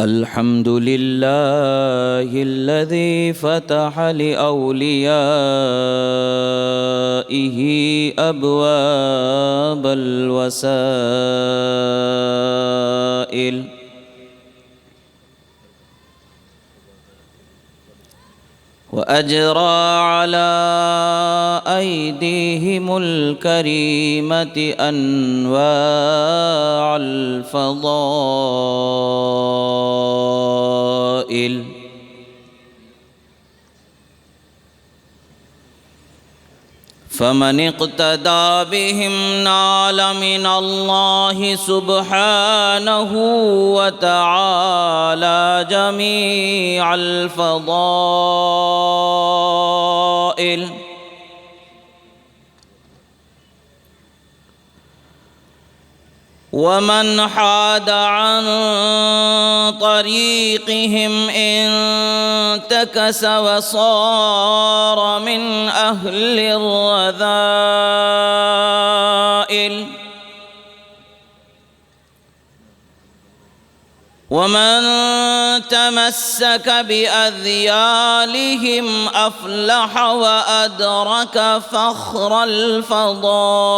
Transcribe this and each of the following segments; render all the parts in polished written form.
الحمد لله الذي فتح لأوليائه أبواب الوسائل وأجرى على أيديهم الكريمة أنواع الفضائل فمن اقتدى بهم نال من الله سبحانه وتعالى جميع الفضائل ومن حاد عن طريقهم انتكس وصار من أهل الرذائل ومن تمسك بأذيالهم أفلح وأدرك فخر الفضائل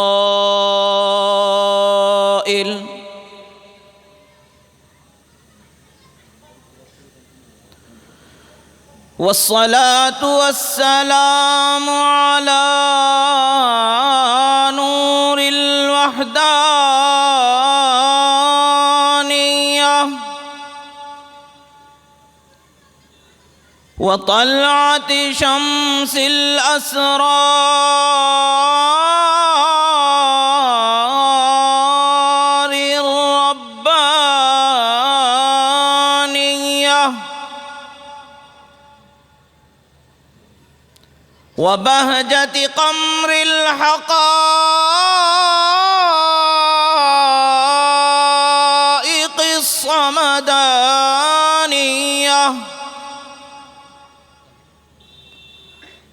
والصلاة والسلام على نور الوحدانية وطلعة شمس الأسرار الربانية وبهجة قمر الحقائق الصمدانية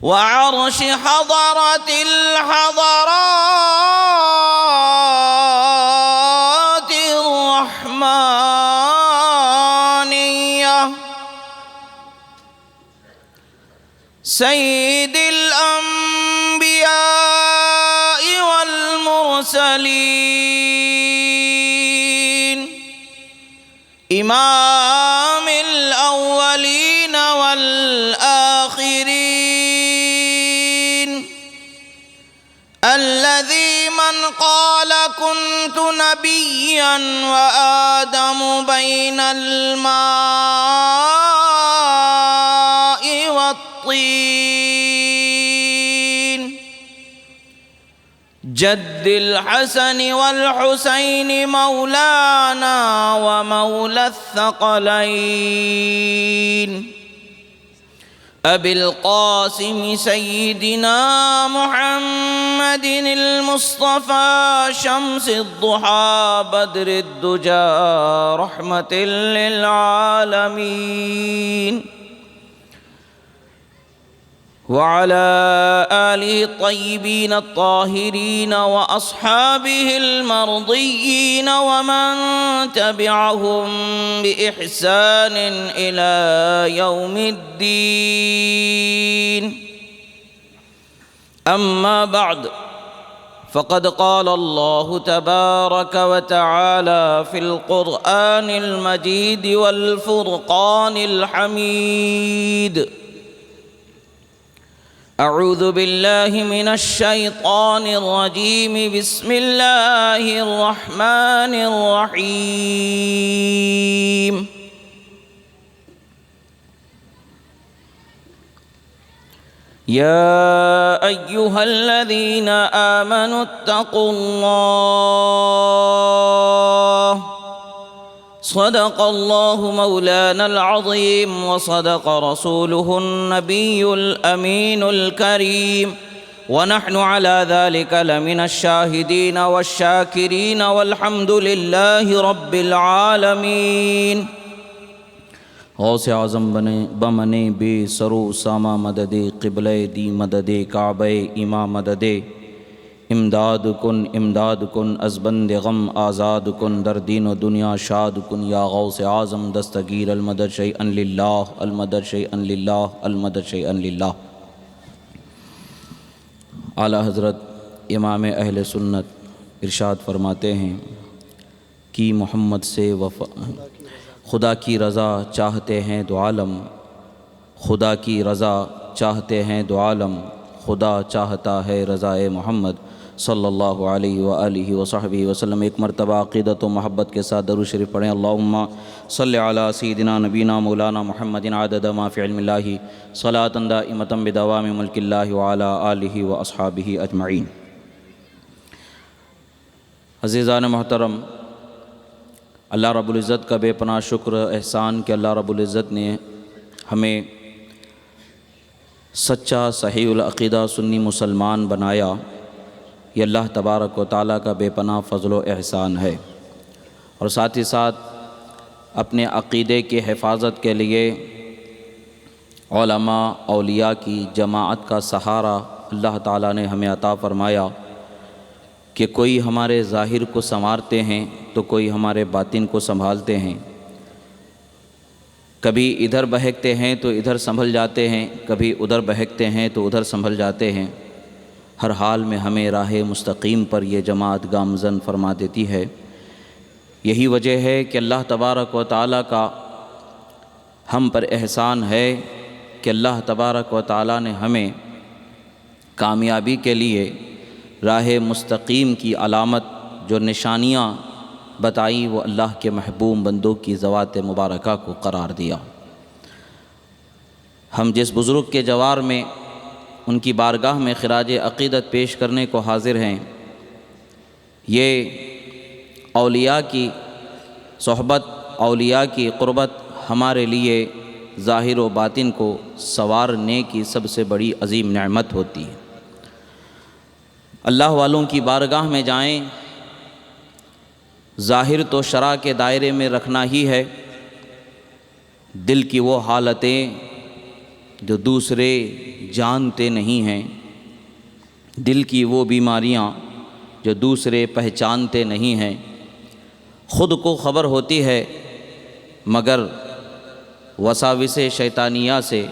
وعرش حضرة الحضرات الرحمانية سيد الأنبياء والمرسلين إمام الأولين والآخرين الذي من قال كنت نبيا وآدم بين الماء والطين جد الحسن والحسين مولانا ومولى الثقلين أبي القاسم سيدنا محمد المصطفى شمس الضحى بدر الدجى رحمة للعالمين وعلى آله الطيبين الطاهرين وأصحابه المرضيين ومن تبعهم بإحسان إلى يوم الدين أما بعد فقد قال الله تبارك وتعالى في القرآن المجيد والفرقان الحميد أعوذ بالله من الشيطان الرجيم بسم الله الرحمن الرحيم يا أيها الذين آمنوا اتقوا الله صدق الله مولانا العظيم وصدق رسوله النبي الأمين الكريم ونحن على ذلك لمن الشاهدين والشاكرين والحمد لله رب العالمين غوث اعظم بمنے بے سرو ساما مدد قبلہ دی مدد کعبہ امام مدد امداد کن از بند غم آزاد کن، در دین و دنیا شاد کن، یا غوث اعظم دستگیر المدد شیئا للہ، المدد شیئا للہ، المدد شیئا للہ۔ اعلیٰ حضرت امام اہل سنت ارشاد فرماتے ہیں کہ محمد سے خدا کی رضا چاہتے ہیں دو عالم، خدا کی رضا چاہتے ہیں دو عالم، خدا چاہتا ہے رضائے محمد صلی اللہ علیہ وآلہ وصحبہ وسلم۔ ایک مرتبہ عقیدت و محبت کے ساتھ درود شریف پڑھیں۔ اللہم صلی علی سیدنا نبینا مولانا محمد عدد ما فی علم اللہ صلاۃ دائمۃ بدوام ملک اللہ وعلی آلہ واصحابہ اجمعین۔ عزیزان محترم، اللہ رب العزت کا بے پناہ شکر احسان کہ اللہ رب العزت نے ہمیں سچا صحیح العقیدہ سنی مسلمان بنایا، یہ اللہ تبارک و تعالیٰ کا بے پناہ فضل و احسان ہے۔ اور ساتھ ہی ساتھ اپنے عقیدے کی حفاظت کے لیے علماء اولیاء کی جماعت کا سہارا اللہ تعالیٰ نے ہمیں عطا فرمایا کہ کوئی ہمارے ظاہر کو سنوارتے ہیں تو کوئی ہمارے باطن کو سنبھالتے ہیں، کبھی ادھر بہکتے ہیں تو ادھر سنبھل جاتے ہیں، کبھی ادھر بہکتے ہیں تو ادھر سنبھل جاتے ہیں۔ ہر حال میں ہمیں راہ مستقیم پر یہ جماعت گامزن فرما دیتی ہے۔ یہی وجہ ہے کہ اللہ تبارک و تعالیٰ کا ہم پر احسان ہے کہ اللہ تبارک و تعالیٰ نے ہمیں کامیابی کے لیے راہ مستقیم کی علامت جو نشانیاں بتائی وہ اللہ کے محبوب بندوں کی ذوات مبارکہ کو قرار دیا۔ ہم جس بزرگ کے جوار میں ان کی بارگاہ میں خراج عقیدت پیش کرنے کو حاضر ہیں، یہ اولیاء کی صحبت، اولیاء کی قربت ہمارے لیے ظاہر و باطن کو سنوارنے کی سب سے بڑی عظیم نعمت ہوتی ہے۔ اللہ والوں کی بارگاہ میں جائیں، ظاہر تو شرع کے دائرے میں رکھنا ہی ہے، دل کی وہ حالتیں جو دوسرے جانتے نہیں ہیں، دل کی وہ بیماریاں جو دوسرے پہچانتے نہیں ہیں، خود کو خبر ہوتی ہے مگر وساوس شیطانیہ سے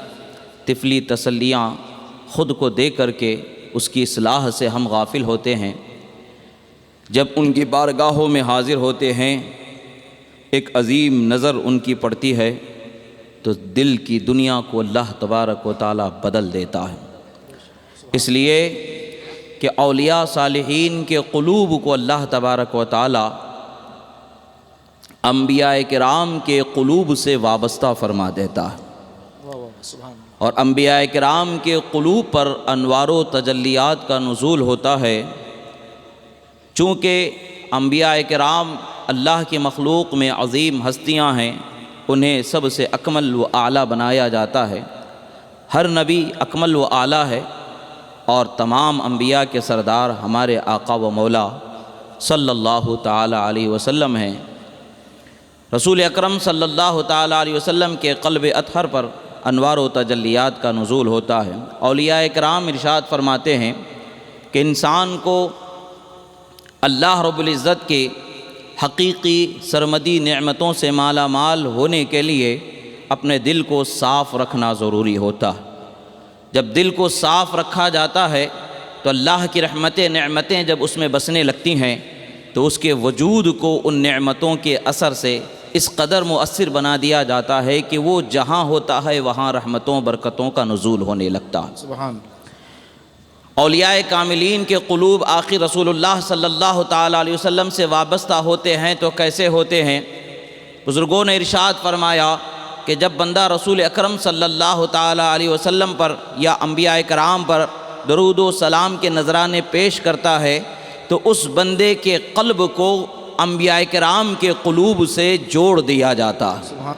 طفلی تسلیاں خود کو دے کر کے اس کی اصلاح سے ہم غافل ہوتے ہیں۔ جب ان کی بارگاہوں میں حاضر ہوتے ہیں، ایک عظیم نظر ان کی پڑتی ہے تو دل کی دنیا کو اللہ تبارک و تعالیٰ بدل دیتا ہے۔ اس لیے کہ اولیاء صالحین کے قلوب کو اللہ تبارک و تعالیٰ انبیاء کرام کے قلوب سے وابستہ فرما دیتا ہے، اور انبیاء کرام کے قلوب پر انوار و تجلیات کا نزول ہوتا ہے۔ چونکہ انبیاء کرام اللہ کی مخلوق میں عظیم ہستیاں ہیں، انہیں سب سے اکمل و اعلیٰ بنایا جاتا ہے۔ ہر نبی اکمل و اعلیٰ ہے، اور تمام انبیاء کے سردار ہمارے آقا و مولا صلی اللہ تعالی علیہ وسلم ہیں۔ رسول اکرم صلی اللہ تعالی علیہ وسلم کے قلب اطہر پر انوار و تجلیات کا نزول ہوتا ہے۔ اولیاء کرام ارشاد فرماتے ہیں کہ انسان کو اللہ رب العزت کے حقیقی سرمدی نعمتوں سے مالا مال ہونے کے لیے اپنے دل کو صاف رکھنا ضروری ہوتا ہے۔ جب دل کو صاف رکھا جاتا ہے تو اللہ کی رحمتیں نعمتیں جب اس میں بسنے لگتی ہیں تو اس کے وجود کو ان نعمتوں کے اثر سے اس قدر مؤثر بنا دیا جاتا ہے کہ وہ جہاں ہوتا ہے وہاں رحمتوں برکتوں کا نزول ہونے لگتا ہے۔ سبحان اولیاء کاملین کے قلوب آخر رسول اللہ صلی اللہ تعالی علیہ وسلم سے وابستہ ہوتے ہیں تو کیسے ہوتے ہیں؟ بزرگوں نے ارشاد فرمایا کہ جب بندہ رسول اکرم صلی اللہ تعالی علیہ وسلم پر یا انبیاء کرام پر درود و سلام کے نذرانے پیش کرتا ہے تو اس بندے کے قلب کو انبیاء کرام کے قلوب سے جوڑ دیا جاتا ہے،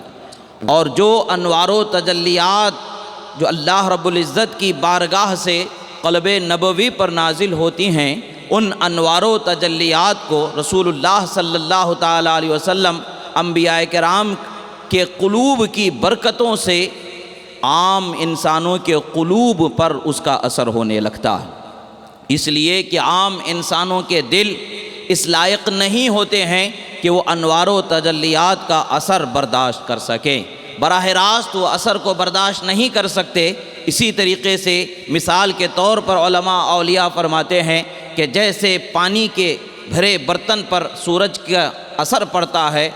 اور جو انوار و تجلیات جو اللہ رب العزت کی بارگاہ سے قلب نبوی پر نازل ہوتی ہیں، ان انوار و تجلیات کو رسول اللہ صلی اللہ تعالی علیہ وسلم انبیاء کرام کے قلوب کی برکتوں سے عام انسانوں کے قلوب پر اس کا اثر ہونے لگتا ہے۔ اس لیے کہ عام انسانوں کے دل اس لائق نہیں ہوتے ہیں کہ وہ انوار و تجلیات کا اثر برداشت کر سکیں، براہ راست وہ اثر کو برداشت نہیں کر سکتے۔ اسی طریقے سے مثال کے طور پر علماء اولیاء فرماتے ہیں کہ جیسے پانی کے بھرے برتن پر سورج کا اثر پڑتا ہے،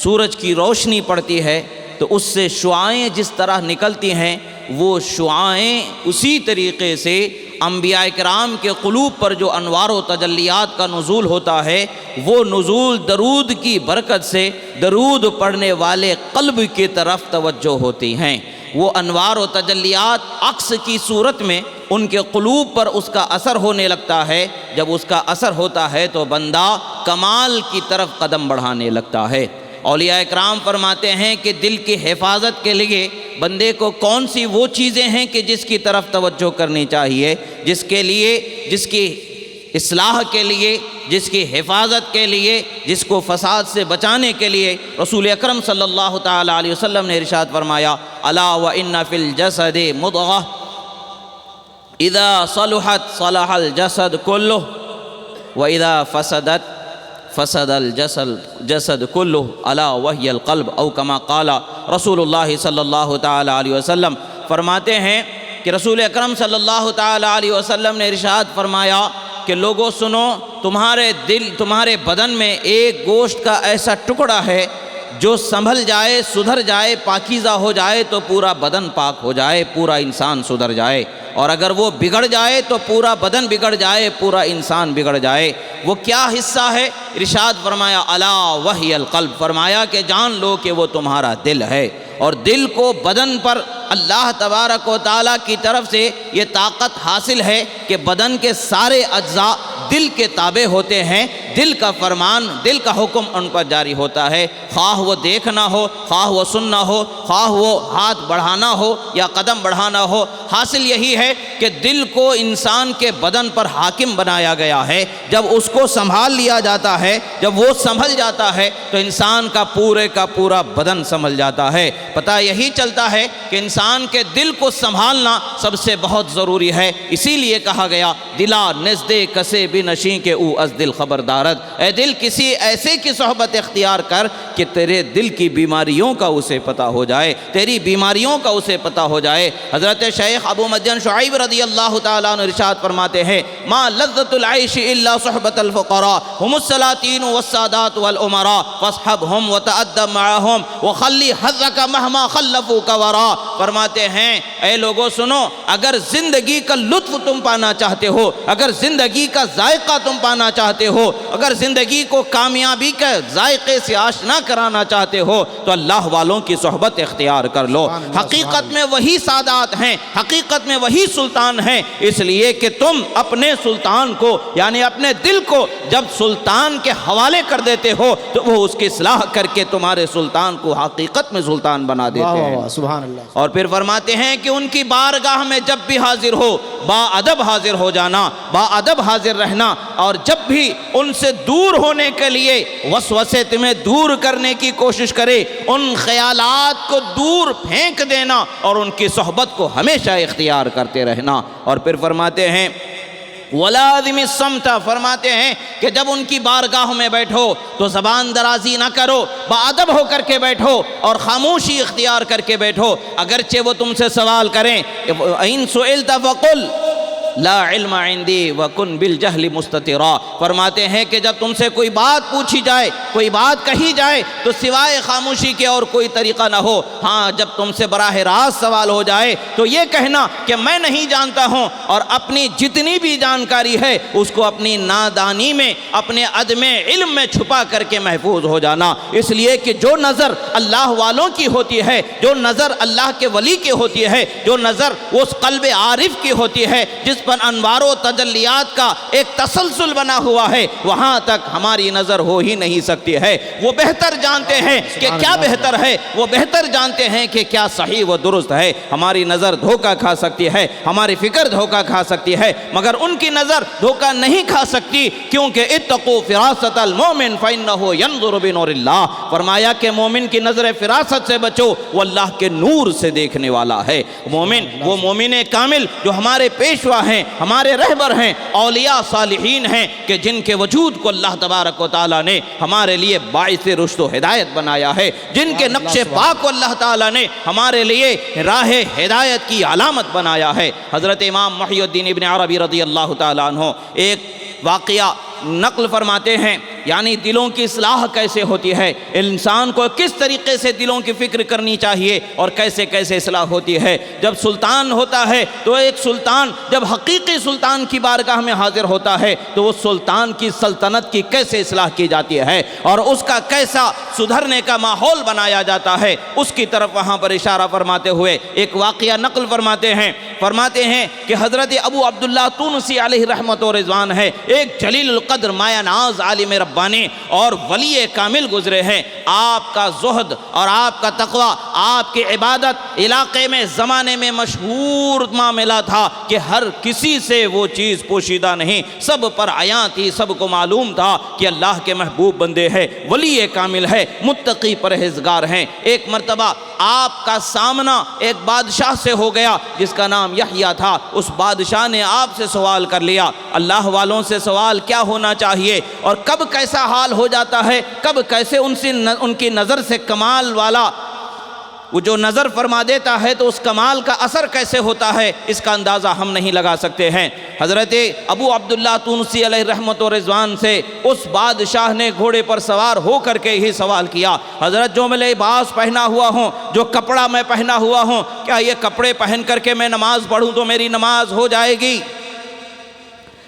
سورج کی روشنی پڑتی ہے، تو اس سے شعاعیں جس طرح نکلتی ہیں، وہ شعاعیں اسی طریقے سے انبیاء کرام کے قلوب پر جو انوار و تجلیات کا نزول ہوتا ہے، وہ نزول درود کی برکت سے درود پڑھنے والے قلب کی طرف توجہ ہوتی ہیں۔ وہ انوار و تجلیات عکس کی صورت میں ان کے قلوب پر اس کا اثر ہونے لگتا ہے۔ جب اس کا اثر ہوتا ہے تو بندہ کمال کی طرف قدم بڑھانے لگتا ہے۔ اولیاء اکرام فرماتے ہیں کہ دل کی حفاظت کے لیے بندے کو کون سی وہ چیزیں ہیں کہ جس کی طرف توجہ کرنی چاہیے، جس کے لیے، جس کی اصلاح کے لیے، جس کی حفاظت کے لیے، جس کو فساد سے بچانے کے لیے رسول اکرم صلی اللہ تعالی علیہ وسلم نے ارشاد فرمایا، الا وان فی الجسد مضغہ اذا صلحت صلح الجسد کلہ واذا فسدت فسد الجسد کلہ الا وہی القلب، او کما قال رسول اللہ صلی اللہ تعالی علیہ وسلم۔ فرماتے ہیں کہ رسول اکرم صلی اللہ تعالی علیہ وسلم نے ارشاد فرمایا کہ لوگوں سنو، تمہارے بدن میں ایک گوشت کا ایسا ٹکڑا ہے جو سنبھل جائے، سدھر جائے، پاکیزہ ہو جائے تو پورا بدن پاک ہو جائے، پورا انسان سدھر جائے، اور اگر وہ بگڑ جائے تو پورا بدن بگڑ جائے، پورا انسان بگڑ جائے۔ وہ کیا حصہ ہے؟ ارشاد فرمایا الا وہی القلب، فرمایا کہ جان لو کہ وہ تمہارا دل ہے، اور دل کو بدن پر اللہ تبارک و تعالیٰ کی طرف سے یہ طاقت حاصل ہے کہ بدن کے سارے اجزاء دل کے تابع ہوتے ہیں، دل کا فرمان، دل کا حکم ان پر جاری ہوتا ہے، خواہ وہ دیکھنا ہو، خواہ وہ سننا ہو، خواہ وہ ہاتھ بڑھانا ہو یا قدم بڑھانا ہو۔ حاصل یہی ہے کہ دل کو انسان کے بدن پر حاکم بنایا گیا ہے۔ جب اس کو سنبھال لیا جاتا ہے، جب وہ سنبھل جاتا ہے تو انسان کا پورا بدن سنبھل جاتا ہے۔ پتہ یہی چلتا ہے کہ انسان کے دل کو سنبھالنا سب سے بہت ضروری ہے۔ اسی لیے کہا گیا دلا نزد کسے بھی نشیں کے او از دل خبردارت، اے دل کسی ایسے کی صحبت اختیار کر کہ تیرے دل کی بیماریوں کا اسے پتہ ہو جائے، تیری بیماریوں کا اسے پتہ ہو جائے۔ حضرت شیخ ابو مدین شعیب رضی اللہ تعالیٰ عنہ ارشاد فرماتے ہیں ما لذت العیش الا صحبت الفقراء هم السلاطین والسادات والامراء فاصحبهم وتأدب معهم وخلی حظک مہما خلفوک ورا۔ فرماتے ہیں اے لوگوں سنو، اگر زندگی کا لطف تم پانا چاہتے ہو، اگر زندگی کا ذائقہ تم پانا چاہتے ہو، اگر زندگی کو کامیابی کے ذائقے سے آشنا کرانا چاہتے ہو تو اللہ والوں کی صحبت اختیار کر لو۔ حقیقت میں وہی سادات ہیں، حقیقت میں وہی سلطان ہیں، اس لیے کہ تم اپنے سلطان کو یعنی اپنے دل کو جب سلطان کے حوالے کر دیتے ہو تو وہ اس کی اصلاح کر کے تمہارے سلطان کو حقیقت میں سلطان بنا دیتے ہیں۔ سبحان اللہ۔ اور پھر فرماتے ہیں کہ ان کی بارگاہ میں جب بھی حاضر ہو با ادب حاضر ہو جانا، با ادب حاضر رہنا، اور جب بھی ان سے دور ہونے کے لیے وسوسے تمہیں دور کرنے کی کوشش کرے ان خیالات کو دور پھینک دینا اور ان کی صحبت کو ہمیشہ اختیار کرتے رہنا۔ اور پھر فرماتے ہیں ولازم الصمت، فرماتے ہیں کہ جب ان کی بارگاہ میں بیٹھو تو زبان درازی نہ کرو، باادب ہو کر کے بیٹھو اور خاموشی اختیار کر کے بیٹھو، اگرچہ وہ تم سے سوال کریں ان سئلت فقل لا علم عندی وکن بالجہل مستترا۔ فرماتے ہیں کہ جب تم سے کوئی بات پوچھی جائے، کوئی بات کہی جائے تو سوائے خاموشی کے اور کوئی طریقہ نہ ہو۔ ہاں جب تم سے براہ راست سوال ہو جائے تو یہ کہنا کہ میں نہیں جانتا ہوں، اور اپنی جتنی بھی جانکاری ہے اس کو اپنی نادانی میں، اپنے عدم علم میں چھپا کر کے محفوظ ہو جانا۔ اس لیے کہ جو نظر اللہ والوں کی ہوتی ہے، جو نظر اللہ کے ولی کی ہوتی ہے، جو نظر اس قلب عارف کی ہوتی ہے جس پر انوار و تجلیات کا ایک تسلسل بنا ہوا ہے، وہاں تک ہماری نظر ہو ہی نہیں سکتی ہے۔ وہ بہتر جانتے ہیں کہ کیا بہتر ہے، وہ بہتر جانتے ہیں کہ کیا صحیح و درست ہے۔ ہماری نظر دھوکہ کھا سکتی ہے، ہماری فکر دھوکہ کھا سکتی ہے، مگر ان کی نظر دھوکہ نہیں کھا سکتی، کیونکہ اتقوا فراست المومن فإنہ ینظر بنور اللہ۔ فرمایا کہ مومن کی نظر فراست سے بچو، وہ اللہ کے نور سے دیکھنے والا ہے۔ مومن وہ مومن کامل جو ہمارے پیشوا ہیں، ہیں، ہمارے رہبر ہیں، اولیاء صالحین ہیں کہ جن کے وجود کو اللہ تبارک و تعالیٰ نے ہمارے لیے باعث رشد و ہدایت بنایا ہے، جن کے نقش پاک کو اللہ تعالیٰ نے ہمارے لیے راہ ہدایت کی علامت بنایا ہے۔ حضرت امام محی الدین ابن عربی رضی اللہ تعالیٰ عنہ ایک واقعہ نقل فرماتے ہیں، یعنی دلوں کی اصلاح کیسے ہوتی ہے، انسان کو کس طریقے سے دلوں کی فکر کرنی چاہیے اور کیسے کیسے اصلاح ہوتی ہے۔ جب سلطان ہوتا ہے تو ایک سلطان جب حقیقی سلطان کی بارگاہ میں حاضر ہوتا ہے تو وہ سلطان کی سلطنت کی کیسے اصلاح کی جاتی ہے اور اس کا کیسا سدھرنے کا ماحول بنایا جاتا ہے، اس کی طرف وہاں پر اشارہ فرماتے ہوئے ایک واقعہ نقل فرماتے ہیں کہ حضرت ابو عبداللہ تونسی علیہ رحمت و رضوان ہے، ایک جلیل القدر مایہ ناز عالم ربانی اور ولی کامل گزرے ہیں۔ آپ کا زہد اور آپ کا تقوی، آپ کی عبادت علاقے میں زمانے میں مشہور معاملہ تھا کہ ہر کسی سے وہ چیز پوشیدہ نہیں، سب پر عیاں تھی، سب کو معلوم تھا کہ اللہ کے محبوب بندے ہیں، ولی کامل ہے، متقی پرہیزگار ہیں۔ ایک مرتبہ آپ کا سامنا ایک بادشاہ سے ہو گیا جس کا نام یحییٰ تھا۔ اس بادشاہ نے آپ سے سوال کر لیا، اللہ والوں سے سوال کیا ہونا چاہیے اور کب کیسا حال ہو جاتا ہے، کب کیسے ان کی نظر سے کمال والا وہ جو نظر فرما دیتا ہے تو اس کمال کا اثر کیسے ہوتا ہے، اس کا اندازہ ہم نہیں لگا سکتے ہیں۔ حضرت ابو عبداللہ تونسی علیہ رحمت و رضوان سے اس بادشاہ نے گھوڑے پر سوار ہو کر کے ہی سوال کیا، حضرت جو میں لباس پہنا ہوا ہوں، جو کپڑا میں پہنا ہوا ہوں، کیا یہ کپڑے پہن کر کے میں نماز پڑھوں تو میری نماز ہو جائے گی؟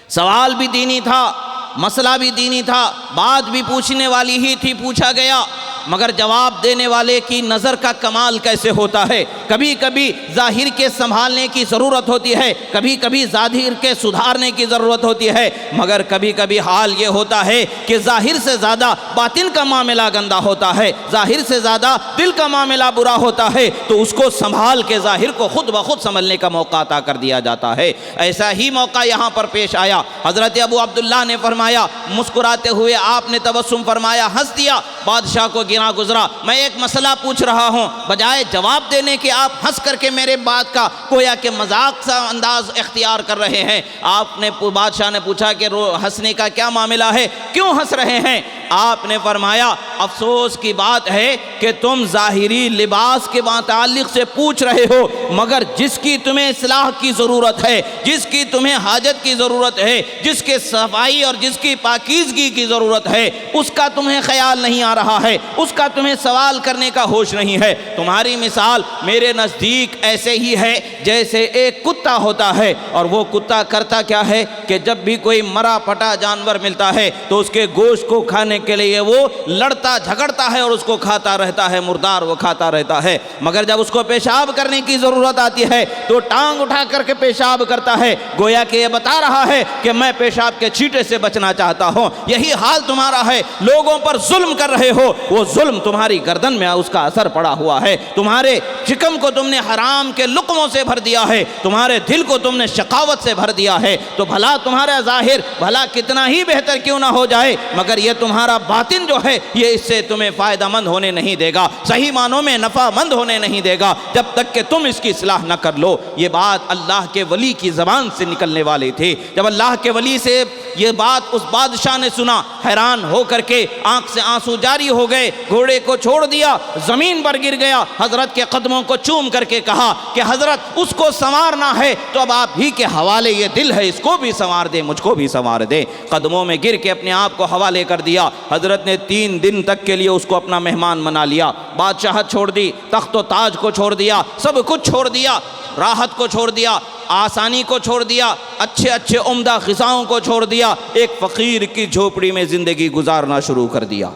سوال بھی دینی تھا، مسئلہ بھی دینی تھا، بات بھی پوچھنے والی ہی تھی، پوچھا گیا، مگر جواب دینے والے کی نظر کا کمال کیسے ہوتا ہے۔ کبھی کبھی ظاہر کے سنبھالنے کی ضرورت ہوتی ہے، کبھی کبھی ظاہر کے سدھارنے کی ضرورت ہوتی ہے، مگر کبھی کبھی حال یہ ہوتا ہے کہ ظاہر سے زیادہ باطن کا معاملہ گندا ہوتا ہے، ظاہر سے زیادہ دل کا معاملہ برا ہوتا ہے، تو اس کو سنبھال کے ظاہر کو خود بخود سنبھلنے کا موقع عطا کر دیا جاتا ہے۔ ایسا ہی موقع یہاں پر پیش آیا۔ حضرت ابو عبداللہ نے فرمایا، مسکراتے ہوئے آپ نے تبسم فرمایا، ہنس دیا، بادشاہ کو گنا گزرا، میں ایک مسئلہ پوچھ رہا ہوں، بجائے جواب دینے کے آپ ہنس کر کے میرے بات کا گویا کہ مذاق سا انداز اختیار کر رہے ہیں۔ آپ نے بادشاہ نے پوچھا کہ ہنسنے کا کیا معاملہ ہے، کیوں ہنس رہے ہیں؟ آپ نے فرمایا، افسوس کی بات ہے کہ تم ظاہری لباس کے متعلق سے پوچھ رہے ہو، مگر جس کی تمہیں اصلاح کی ضرورت ہے، جس کی تمہیں حاجت کی ضرورت ہے، جس کے صفائی اور جس کی پاکیزگی کی ضرورت ہے، اس کا تمہیں خیال نہیں آ رہا ہے، اس کا تمہیں سوال کرنے کا ہوش نہیں ہے۔ تمہاری مثال میرے نزدیک ایسے ہی ہے جیسے ایک کتا ہوتا ہے، اور وہ کتا کرتا کیا ہے کہ جب بھی کوئی مرا پٹا جانور ملتا ہے تو اس کے گوشت کو کھانے کے لیے وہ لڑتا جھگڑتا ہے اور اس کو کھاتا رہتا ہے، مردار وہ کھاتا رہتا ہے، مگر جب اس کو پیشاب کرنے کی ضرورت آتی ہے تو ٹانگ اٹھا کر کے پیشاب کرتا ہے، گویا کہ یہ بتا رہا ہے کہ میں پیشاب کے چھینٹے سے بچنا چاہتا ہوں۔ یہی حال تمہارا ہے، لوگوں پر ظلم کر رہے ہو، وہ ظلم تمہاری گردن میں اس کا اثر پڑا ہوا ہے، تمہارے شکم کو تم نے حرام کے لقموں سے بھر دیا ہے، تمہارے دل کو تم نے شقاوت سے بھر دیا ہے، تو بھلا تمہارا ظاہر بھلا کتنا ہی بہتر کیوں نہ ہو جائے، مگر یہ تمہارا باطن جو ہے یہ اس سے تمہیں فائدہ مند ہونے نہیں دے گا، صحیح معنوں میں نفع مند ہونے نہیں دے گا جب تک کہ تم اس کی اصلاح نہ کر لو۔ یہ بات اللہ کے ولی کی زبان سے نکلنے والی تھی۔ جب اللہ کے ولی سے یہ بات اس بادشاہ نے سنا، حیران ہو کر کے آنکھ سے آنسو جاری ہو گئے، گھوڑے کو چھوڑ دیا، زمین پر گر گیا، حضرت کے قدموں کو چوم کر کے کہا کہ حضرت اس کو سنوارنا ہے تو اب آپ ہی کے حوالے یہ دل ہے، اس کو بھی سنوار دے، مجھ کو بھی سنوار دے۔ قدموں میں گر کے اپنے آپ کو حوالے کر دیا۔ حضرت نے 3 دن تک کے لیے اس کو اپنا مہمان بنا لیا، بادشاہت چھوڑ دی، تخت و تاج کو چھوڑ دیا، سب کچھ چھوڑ دیا، راحت کو چھوڑ دیا، آسانی کو چھوڑ دیا، اچھے اچھے عمدہ غذاؤں کو چھوڑ دیا، ایک فقیر کی جھوپڑی میں زندگی گزارنا شروع کر دیا۔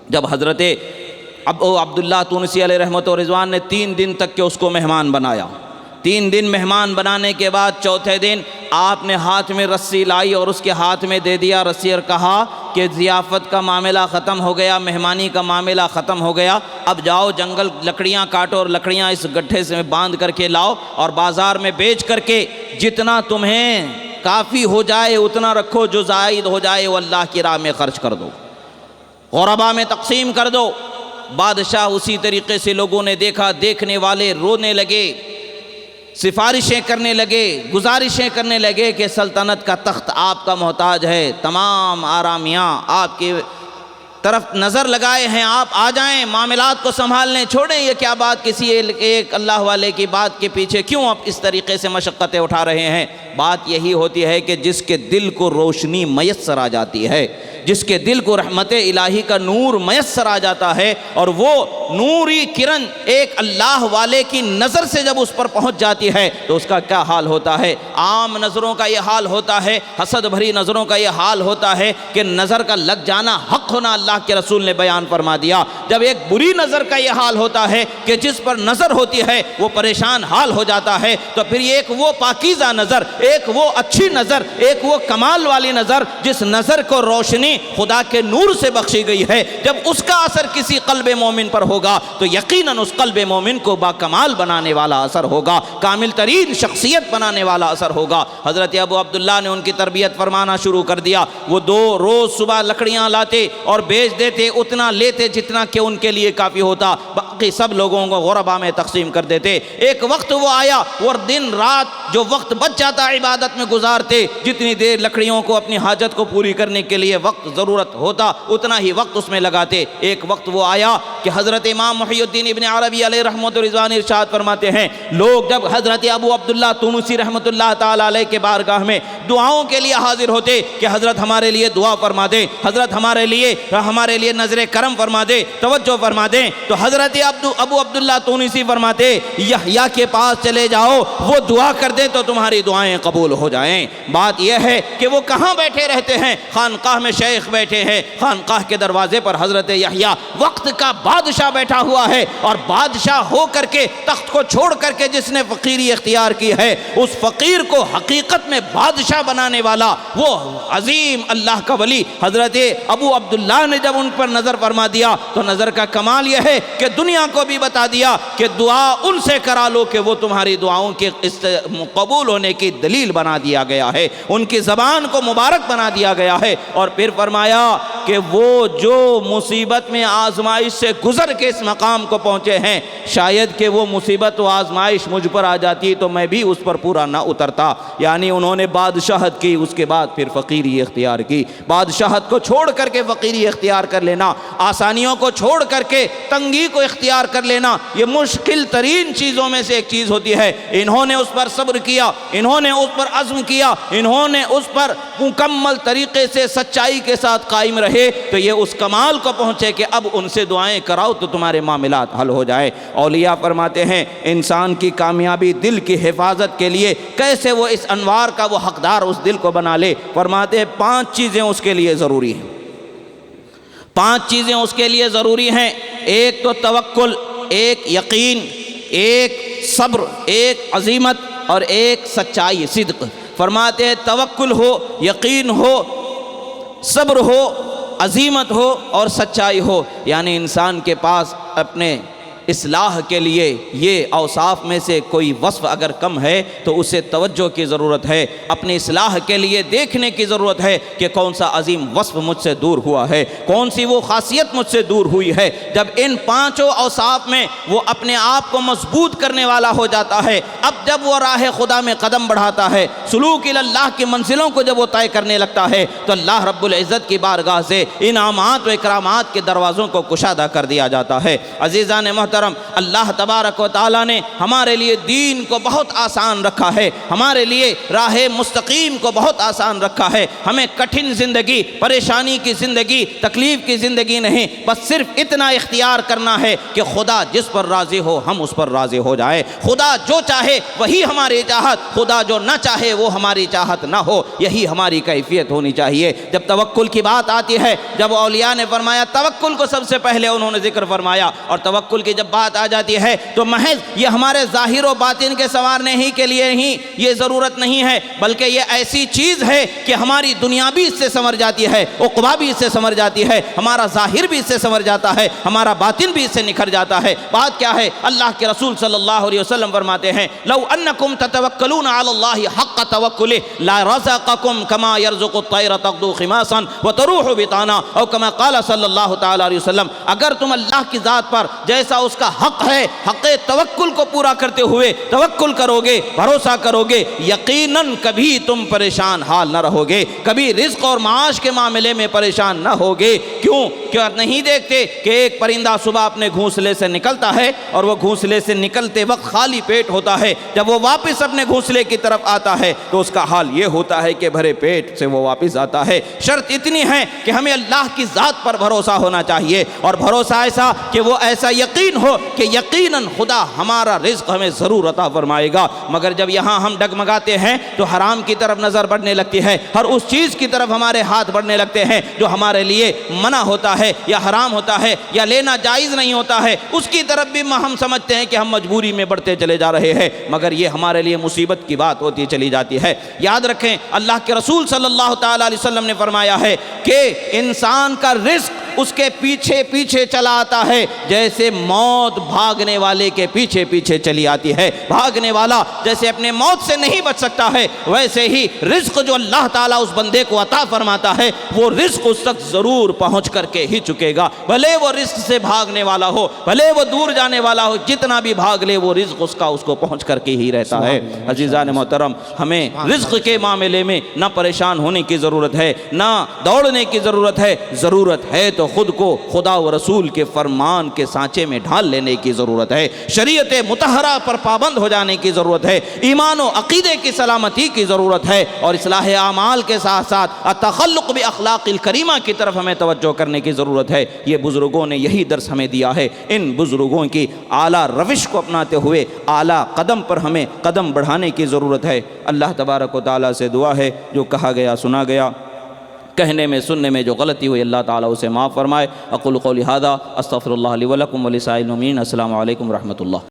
جب حضرت ابو عبداللہ تونسی علیہ رحمت و رضوان نے 3 دن تک کے اس کو مہمان بنایا، 3 دن مہمان بنانے کے بعد چوتھے دن آپ نے ہاتھ میں رسی لائی اور اس کے ہاتھ میں دے دیا رسی اور کہا کہ ضیافت کا معاملہ ختم ہو گیا، مہمانی کا معاملہ ختم ہو گیا، اب جاؤ جنگل لکڑیاں کاٹو اور لکڑیاں اس گڈھے سے باندھ کر کے لاؤ اور بازار میں بیچ کر کے جتنا تمہیں کافی ہو جائے اتنا رکھو، جو زائد ہو جائے وہ اللہ کی راہ میں خرچ کر دو، غربا میں تقسیم کر دو۔ بادشاہ اسی طریقے سے لوگوں نے دیکھا، دیکھنے والے رونے لگے، سفارشیں کرنے لگے، گزارشیں کرنے لگے کہ سلطنت کا تخت آپ کا محتاج ہے، تمام آرامیاں آپ کی طرف نظر لگائے ہیں، آپ آ جائیں، معاملات کو سنبھال لیں، چھوڑیں یہ کیا بات کسی ایک اللہ والے کی بات کے پیچھے کیوں آپ اس طریقے سے مشقتیں اٹھا رہے ہیں۔ بات یہی ہوتی ہے کہ جس کے دل کو روشنی میسر آ جاتی ہے، جس کے دل کو رحمت الہی کا نور میسر آ جاتا ہے، اور وہ نوری کرن ایک اللہ والے کی نظر سے جب اس پر پہنچ جاتی ہے تو اس کا کیا حال ہوتا ہے۔ عام نظروں کا یہ حال ہوتا ہے، حسد بھری نظروں کا یہ حال ہوتا ہے کہ نظر کا لگ جانا حق ہونا اللہ کے رسول نے بیان فرما دیا۔ جب ایک بری نظر کا یہ حال ہوتا ہے کہ جس پر نظر ہوتی ہے وہ پریشان حال ہو جاتا ہے، تو پھر ایک وہ پاکیزہ نظر، ایک وہ اچھی نظر، ایک وہ کمال والی نظر جس نظر کو روشنی خدا کے نور سے بخشی گئی ہے، جب اس کا اثر کسی قلب مومن پر ہوگا تو یقیناً اس قلب مومن کو با کمال بنانے والا اثر ہوگا، کامل ترین شخصیت بنانے والا اثر ہوگا۔ حضرت ابو عبداللہ نے ان کی تربیت فرمانا شروع کر دیا۔ وہ روز صبح لکڑیاں لاتے اور بیچ دیتے، اتنا لیتے جتنا کہ ان کے لیے کافی ہوتا، باقی سب لوگوں کو غربا میں تقسیم کر دیتے۔ ایک وقت وہ آیا اور دن رات جو وقت بچ جاتا عبادت میں گزارتے، جتنی دیر لکڑیوں کو اپنی حاجت کو پوری کرنے کے لیے وقت ضرورت ہوتا اتنا ہی وقت اس میں لگاتے۔ ایک وقت وہ آیا کہ حضرت امام محی الدین ابن عربی علیہ رحمۃ الرضوان ارشاد فرماتے ہیں، لوگ جب حضرت ابو عبداللہ تونسی رحمۃ اللہ تعالی علیہ کے بارگاہ میں دعاؤں کے لیے حاضر ہوتے کہ حضرت ہمارے لیے دعا فرما دیں، حضرت ہمارے لیے نظر کرم فرما دے، توجہ فرما دیں، تو حضرت ابو عبداللہ تونسی فرماتے یحییٰ کے پاس چلے جاؤ، وہ دعا کر دے تو تمہاری دعائیں قبول ہو جائیں۔ بات یہ ہے کہ وہ کہاں بیٹھے رہتے ہیں؟ خانقاہ میں شیخ بیٹھے ہیں، خانقاہ کے دروازے پر حضرت یحییٰ وقت کا بادشاہ بیٹھا ہوا ہے، اور بادشاہ ہو کر کے تخت کو چھوڑ کر کے جس نے فقیری اختیار کی ہے، اس فقیر کو حقیقت میں بادشاہ بنانے والا وہ عظیم اللہ کا ولی حضرت ابو عبداللہ نے جب ان پر نظر فرما دیا تو نظر کا کمال یہ ہے کہ دنیا کو بھی بتا دیا کہ دعا ان سے کرا لو کہ وہ تمہاری دعاؤں کے قبول ہونے کی دلیل بنا دیا گیا ہے، ان کی زبان کو مبارک بنا دیا گیا ہے۔ اور پھر فرمایا کہ وہ جو مصیبت میں آزمائش سے گزر کے اس مقام کو پہنچے ہیں، شاید کہ وہ مصیبت و آزمائش مجھ پر آ جاتی تو میں بھی اس پر پورا نہ اترتا۔ یعنی انہوں نے بادشاہت کی، اس کے بعد پھر فقیری اختیار کی۔ بادشاہت کو چھوڑ کر کے فقیری اختیار کر لینا، آسانیوں کو چھوڑ کر کے تنگی کو اختیار کر لینا، یہ مشکل ترین چیزوں میں سے ایک چیز ہوتی ہے۔ انہوں نے اس پر صبر کیا، انہوں نے اس پر عزم کیا، انہوں نے اس پر مکمل طریقے سے سچائی کے ساتھ قائم رہے تو یہ اس کمال کو پہنچے کہ اب ان سے دعائیں کراؤ تو تمہارے معاملات حل ہو جائے۔ اولیاء فرماتے ہیں انسان کی کامیابی دل کی حفاظت کے لیے کیسے وہ اس انوار کا وہ حقدار اس دل کو بنا لے۔ فرماتے ہیں 5 چیزیں اس کے لیے ضروری ہیں، 5 چیزیں اس کے لیے ضروری ہیں۔ ایک تو توکل، ایک یقین، ایک صبر، ایک عزیمت اور ایک سچائی، صدق۔ فرماتے ہیں توکل ہو، یقین ہو، صبر ہو، عزیمت ہو اور سچائی ہو، یعنی انسان کے پاس اپنے اصلاح کے لیے یہ اوصاف میں سے کوئی وصف اگر کم ہے تو اسے توجہ کی ضرورت ہے، اپنی اصلاح کے لیے دیکھنے کی ضرورت ہے کہ کون سا عظیم وصف مجھ سے دور ہوا ہے، کون سی وہ خاصیت مجھ سے دور ہوئی ہے۔ جب ان 5 اوصاف میں وہ اپنے آپ کو مضبوط کرنے والا ہو جاتا ہے، اب جب وہ راہ خدا میں قدم بڑھاتا ہے، سلوک اللہ کی منزلوں کو جب وہ طے کرنے لگتا ہے تو اللہ رب العزت کی بارگاہ سے انعامات و اکرامات کے دروازوں کو کشادہ کر دیا جاتا ہے۔ عزیزان محترم، اللہ تبارک و تعالیٰ نے ہمارے لیے دین کو بہت آسان رکھا ہے، ہمارے لیے راہ مستقیم کو بہت آسان رکھا ہے۔ ہمیں کٹھن زندگی، پریشانی کی زندگی، تکلیف کی زندگی نہیں، بس صرف اتنا اختیار کرنا ہے کہ خدا جس پر راضی ہو ہم اس پر راضی ہو جائیں۔ خدا جو چاہے وہی ہماری چاہت، خدا جو نہ چاہے وہ ہماری چاہت نہ ہو، یہی ہماری کیفیت ہونی چاہیے۔ جب توکل کی بات آتی ہے، جب اولیاء نے فرمایا توکل کو سب سے پہلے انہوں نے ذکر فرمایا، اور توکل کی جب بات آ جاتی ہے تو محض یہ ہمارے ظاہر و باطن کے سنوارنے ہی کے لیے ہی یہ ضرورت نہیں ہے، بلکہ یہ ایسی چیز ہے کہ ہماری دنیا بھی اس سے سنور جاتی ہے، عقبہ بھی اس سے سنور جاتی ہے، ہمارا ظاہر بھی اس سے سنور جاتا ہے، ہمارا باطن بھی اس سے نکھر جاتا ہے۔ بات کیا ہے؟ اللہ کے رسول صلی اللہ علیہ وسلم فرماتے ہیں لو انکم تتوکلون علی اللہ حق توکلہ لرزقکم کما یرزق الطیر تغدو خماسا وتروح بطانا، او کما قال صلی اللہ تعالی علیہ وسلم، اگر تم اللہ کی ذات پر جیسا اس کا حق ہے، حق توکل کو پورا کرتے ہوئے توکل کرو گے، بھروسہ کرو گے، یقیناً کبھی تم پریشان حال نہ رہو گے، کبھی رزق اور معاش کے معاملے میں پریشان نہ ہوگے۔ کیوں نہیں دیکھتے کہ ایک پرندہ صبح اپنے گھونسلے سے نکلتا ہے اور وہ گھونسلے سے نکلتے وقت خالی پیٹ ہوتا ہے، جب وہ واپس اپنے گھونسلے کی طرف آتا ہے تو اس کا حال یہ ہوتا ہے کہ بھرے پیٹ سے وہ واپس آتا ہے۔ شرط اتنی ہے کہ ہمیں اللہ کی ذات پر بھروسہ ہونا چاہیے، اور بھروسہ ایسا کہ وہ ایسا یقین ہو کہ یقیناً خدا ہمارا رزق ہمیں ضرور عطا فرمائے گا۔ مگر جب یہاں ہم ڈگمگاتے ہیں تو حرام کی طرف نظر بڑھنے لگتی ہے، ہر اس چیز کی طرف ہمارے ہاتھ بڑھنے لگتے ہیں جو ہمارے لیے منع ہوتا ہے یا حرام ہوتا ہے یا لینا جائز نہیں ہوتا ہے، اس کی طرف بھی ہم سمجھتے ہیں کہ ہم مجبوری میں بڑھتے چلے جا رہے ہیں، مگر یہ ہمارے لیے مصیبت کی بات ہوتی چلی جاتی ہے۔ یاد رکھیں، اللہ کے رسول صلی اللہ تعالی علیہ وسلم نے فرمایا ہے کہ انسان کا رزق اس کے پیچھے پیچھے چلا آتا ہے جیسے موت بھاگنے والے کے پیچھے پیچھے چلی آتی ہے۔ بھاگنے والا جیسے اپنے موت سے نہیں بچ سکتا ہے، ویسے ہی رزق جو اللہ تعالیٰ اس بندے کو عطا فرماتا ہے وہ رزق اس تک ضرور پہنچ کر کے ہی چکے گا، بھلے وہ رزق سے بھاگنے والا ہو، بھلے وہ دور جانے والا ہو، جتنا بھی بھاگ لے وہ رزق اس کو پہنچ کر کے ہی رہتا ہے۔ عزیزان محترم، ہمیں رزق کے معاملے میں نہ پریشان ہونے کی ضرورت ہے، نہ دوڑنے کی ضرورت ہے، ضرورت ہے تو خود کو خدا و رسول کے فرمان کے سانچے میں ڈھال لینے کی ضرورت ہے، شریعت مطہرہ پر پابند ہو جانے کی ضرورت ہے، ایمان و عقیدے کی سلامتی کی ضرورت ہے، اور اصلاح اعمال کے ساتھ ساتھ التخلق باخلاق الکریمہ کی طرف ہمیں توجہ کرنے کی ضرورت ہے۔ یہ بزرگوں نے یہی درس ہمیں دیا ہے، ان بزرگوں کی اعلیٰ روش کو اپناتے ہوئے اعلیٰ قدم پر ہمیں قدم بڑھانے کی ضرورت ہے۔ اللہ تبارک و تعالیٰ سے دعا ہے جو کہا گیا سنا گیا، کہنے میں سننے میں جو غلطی ہوئی اللہ تعالیٰ اسے معاف فرمائے۔ اقول قولی ھذا استغفر اللہ لی ولکم ولسائر المؤمنین۔ السلام علیکم ورحمۃ اللہ۔